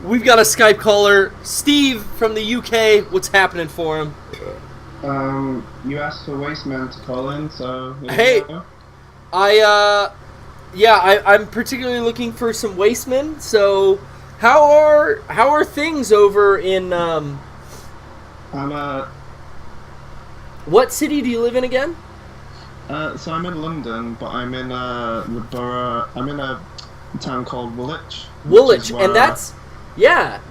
we've got a Skype caller, Steve from the UK. What's happening for him? You asked for Wasteman to call in, so... Hey, I'm particularly looking for some Wastemen, so how are things over in, what city do you live in again? So I'm in London, but I'm in the borough. I'm in a town called Woolwich. Woolwich, and that's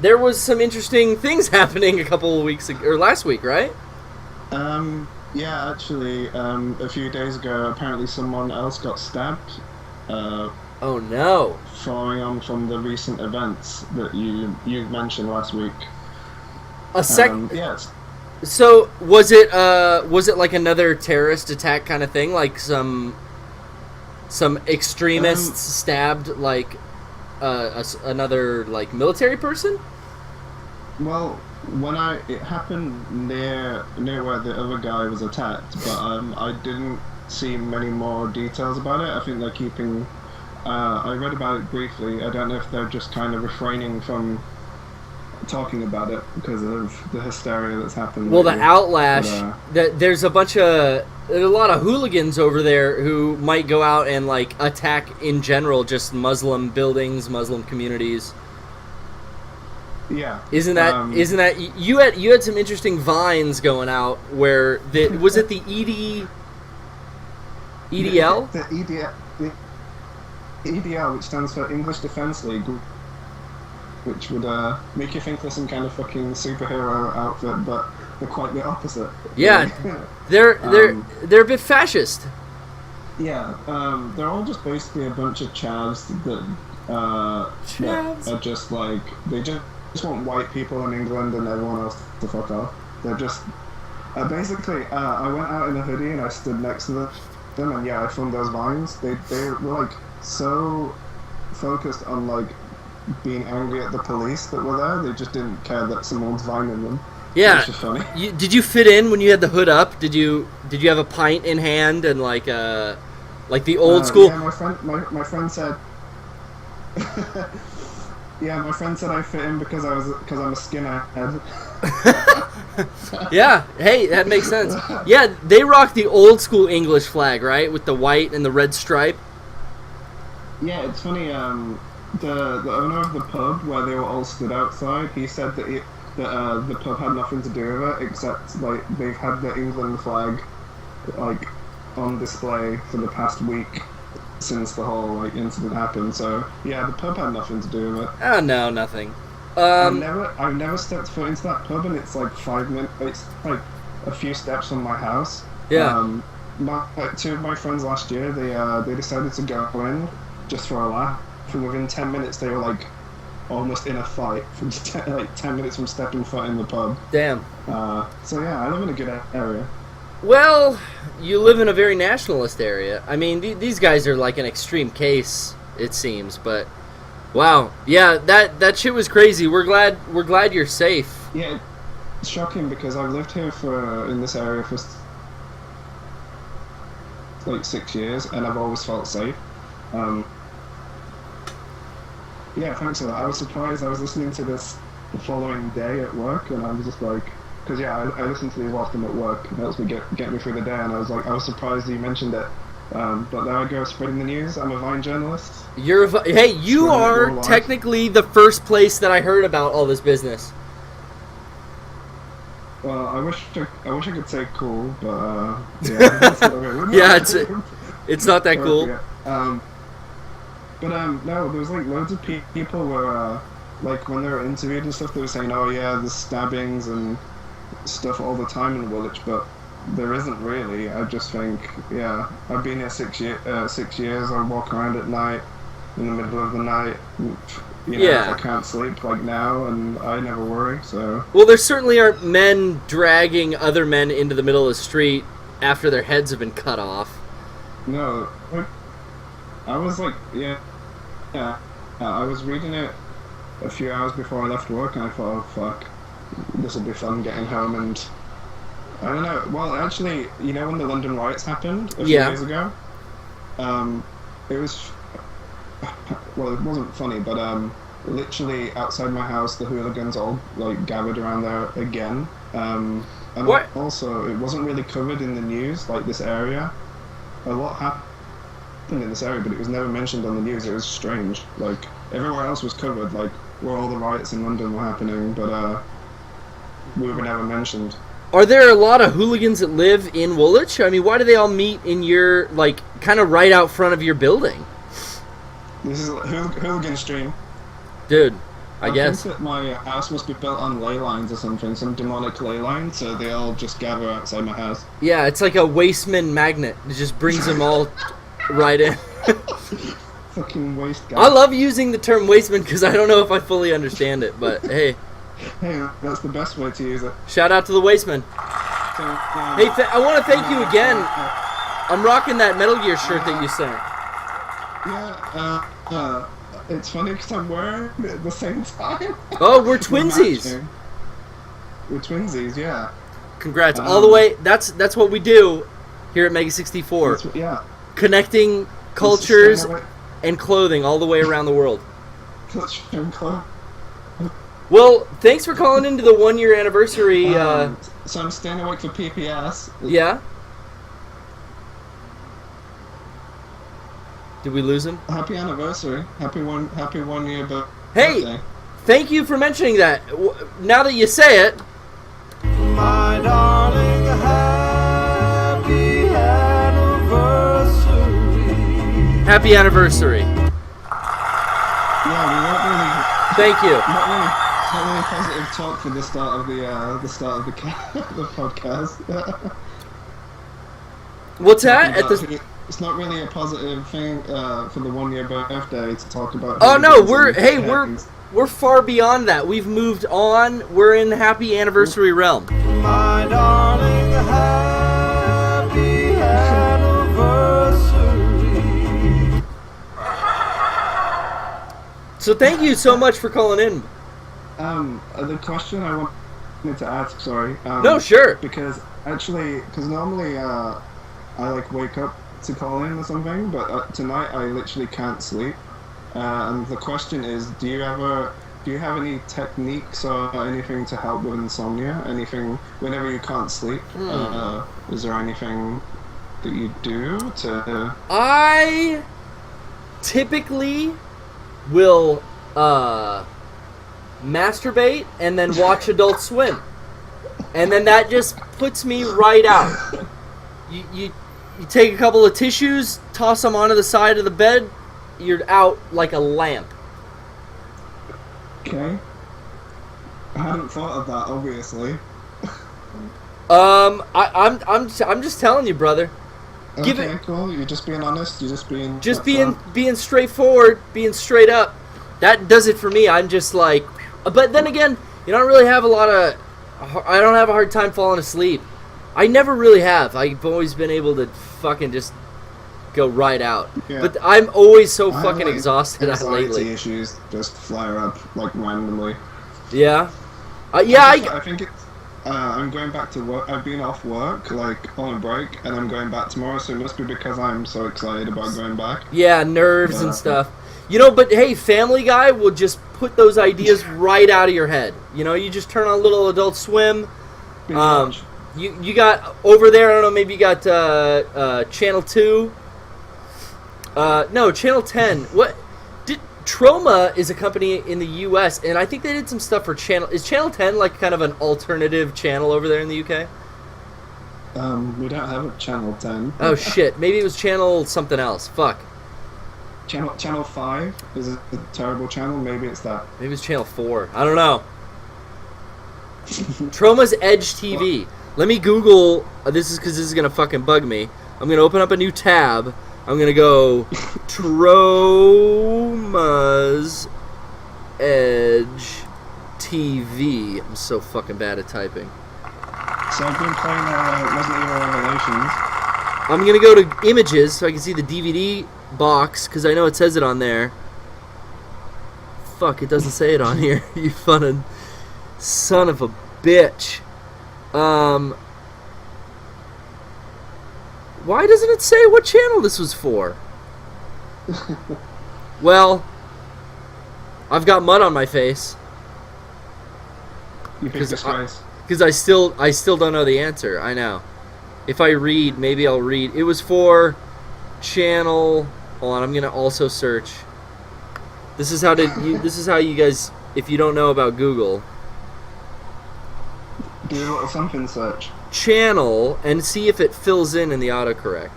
there was some interesting things happening a couple of weeks ago, or last week, right? Yeah, actually, a few days ago, apparently someone else got stabbed. Oh no! Following on from the recent events that you mentioned last week. Yes. So was it like another terrorist attack kind of thing, like some extremists stabbed like another like military person? Well, it happened near where the other guy was attacked, but I didn't see many more details about it. I think they're keeping. I read about it briefly. I don't know if they're just kind of refraining from talking about it because of the hysteria that's happened. Well, lately. The outlash, there's a lot of hooligans over there who might go out and like attack in general just Muslim buildings, Muslim communities. Yeah. Isn't that you had some interesting vines going out where was it the EDL? The EDL, which stands for English Defence League, which would make you think they're some kind of fucking superhero outfit, but they're quite the opposite. Yeah, they're a bit fascist. Yeah, they're all just basically a bunch of chavs that are just like they just want white people in England and everyone else to fuck off. They're just basically. I went out in a hoodie and I stood next to them, and I filmed those vines. They were like so focused on like being angry at the police that were there. They just didn't care that someone's vining them. Yeah, which is funny. Did you fit in when you had the hood up? Did you have a pint in hand and like the old school? Yeah, my friend said. Yeah, my friend said I fit in because I'm a skinhead. Yeah, hey, that makes sense. Yeah, they rock the old school English flag, right, with the white and the red stripe. Yeah, it's funny. The owner of the pub where they were all stood outside, he said that the pub had nothing to do with it except like they've had the England flag like on display for the past week since the whole like incident happened. So yeah, the pub had nothing to do with it. Oh no, nothing. I've never stepped foot into that pub, and it's like 5 minutes. It's like a few steps from my house. Yeah. Two of my friends last year, they decided to go in just for a laugh. And within 10 minutes, they were like almost in a fight. From 10 minutes from stepping foot in the pub. Damn. So yeah, I live in a good area. Well, you live in a very nationalist area. I mean, these guys are like an extreme case, it seems. But wow, yeah, that shit was crazy. We're glad you're safe. Yeah, it's shocking because I've lived here in this area for like 6 years, and I've always felt safe. Yeah, thanks for that. I was surprised. I was listening to this the following day at work, and I was just like, because I listen to these often at work. It helps me get me through the day, and I was surprised that you mentioned it. But there I go, spreading the news. I'm a Vine journalist. You are technically the first place that I heard about all this business. Well, I wish I could say cool, but yeah. Yeah, it's not that cool. Yeah. But no, there was like loads of people were like when they were interviewed and stuff, they were saying, oh yeah, there's stabbings and stuff all the time in Woolwich, but there isn't really. I just think, yeah, I've been here 6 years. I walk around at night in the middle of the night. If I can't sleep like now, and I never worry. So well, there certainly aren't men dragging other men into the middle of the street after their heads have been cut off. No, I was like, I was reading it a few hours before I left work, and I thought, oh fuck, this will be fun getting home. And I don't know. Well, actually, when the London riots happened a few years ago, it was. Well, it wasn't funny, but literally outside my house, the hooligans all like gathered around there again. And What? also, it wasn't really covered in the news, like this area. A lot happened in this area, but it was never mentioned on the news. It was strange. Like everywhere else was covered, like where all the riots in London were happening, but we were never mentioned. Are there a lot of hooligans that live in Woolwich? I mean, why do they all meet in your, like, kind of right out front of your building? This is hooligan stream. Dude, I guess. think that my house must be built on ley lines or something, some demonic ley lines, so they all just gather outside my house. Yeah, it's like a Wasteman magnet. It just brings them all right in. Fucking waste guy. I love using the term Wasteman because I don't know if I fully understand it, but hey. Hey, that's the best way to use it. Shout out to the Wasteman. So, Hey, I want to thank you again. I'm rocking that Metal Gear shirt that you sent. Yeah, it's funny because I'm wearing it at the same time. Oh, we're twinsies. We're twinsies, yeah. Congrats. All the way. That's what we do here at Mega64. Yeah. Connecting cultures and clothing all the way around the world. Culture and clothing. Well, thanks for calling into the 1-year anniversary. So I'm staying awake for PPS. Yeah? Did we lose him? Happy anniversary. Happy one year birthday. Hey, thank you for mentioning that. Now that you say it. My darling, happy anniversary. Happy anniversary. Yeah, we weren't really. Thank you. Not really positive talk for the start of the podcast. What's that? It's not really a positive thing for the 1-year birthday to talk about. Oh no, we're far beyond that. We've moved on. We're in the happy anniversary realm. My darling, happy anniversary. So thank you so much for calling in. The question I wanted to ask, sorry. No, sure. Because normally I like wake up to call in or something, but tonight I literally can't sleep. And the question is, do you have any techniques or anything to help with insomnia? Anything whenever you can't sleep? Is there anything that you do to? I typically will masturbate and then watch Adult Swim, and then that just puts me right out. You take a couple of tissues, toss them onto the side of the bed, you're out like a lamp. Okay. I hadn't thought of that, obviously. I'm just telling you, brother. Okay, cool. You're just being honest. You're just being. Being straightforward, being straight up. That does it for me. I'm just like, but then again, you don't really have I don't have a hard time falling asleep. I never really have. I've always been able to fucking just go right out. Yeah. But I'm always so fucking exhausted lately. Issues just flare up like randomly. Yeah. I think it's. I'm going back to work. I've been off work, like on a break, and I'm going back tomorrow. So it must be because I'm so excited about going back. Yeah, nerves and stuff. You know, but hey, Family Guy will just put those ideas right out of your head. You know, you just turn on a little Adult Swim. You got over there. I don't know. Maybe you got Channel 2. No, Channel 10. What? Troma is a company in the U.S. and I think they did some stuff for Channel. Is Channel 10 like kind of an alternative channel over there in the U.K.? We don't have a Channel 10. Oh shit! Maybe it was Channel something else. Fuck. Channel 5 is a terrible channel. Maybe it's that. Maybe it's Channel 4. I don't know. Troma's Edge TV. Let me Google. This is because this is gonna fucking bug me. I'm gonna open up a new tab. I'm gonna go Troma's Edge TV. I'm so fucking bad at typing. So I've been playing Resident Evil Revelations. I'm gonna go to images so I can see the DVD box because I know it says it on there. Fuck, it doesn't say it on here. You fucking son of a bitch. Why doesn't it say what channel this was for? Well, I've got mud on my face. You picked this twice. Because I still don't know the answer. I know. If I read, maybe I'll read. It was for channel. Hold on, I'm gonna also search. This is how you guys, if you don't know about Google, do a little something search. Channel and see if it fills in the autocorrect.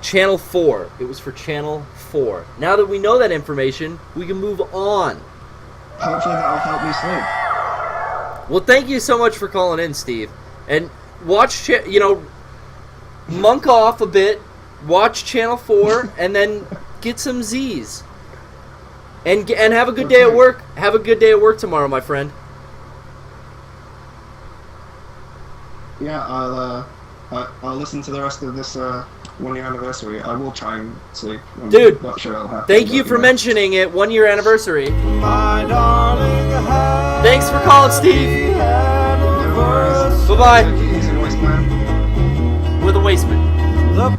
Channel 4. It was for channel 4. Now that we know that information, we can move on. Hopefully that'll help me sleep. Well, thank you so much for calling in, Steve. And watch, monk off a bit, watch Channel 4, and then get some Z's. And have a good day at work. Have a good day at work tomorrow, my friend. Yeah, I'll listen to the rest of this 1 year anniversary. I will try and sleep. I'm Dude, not sure it'll happen, thank you for mentioning it. 1 year anniversary. My darling, Thanks for calling, Steve. No worries. Bye-bye. He's a waste man. With a waistman. the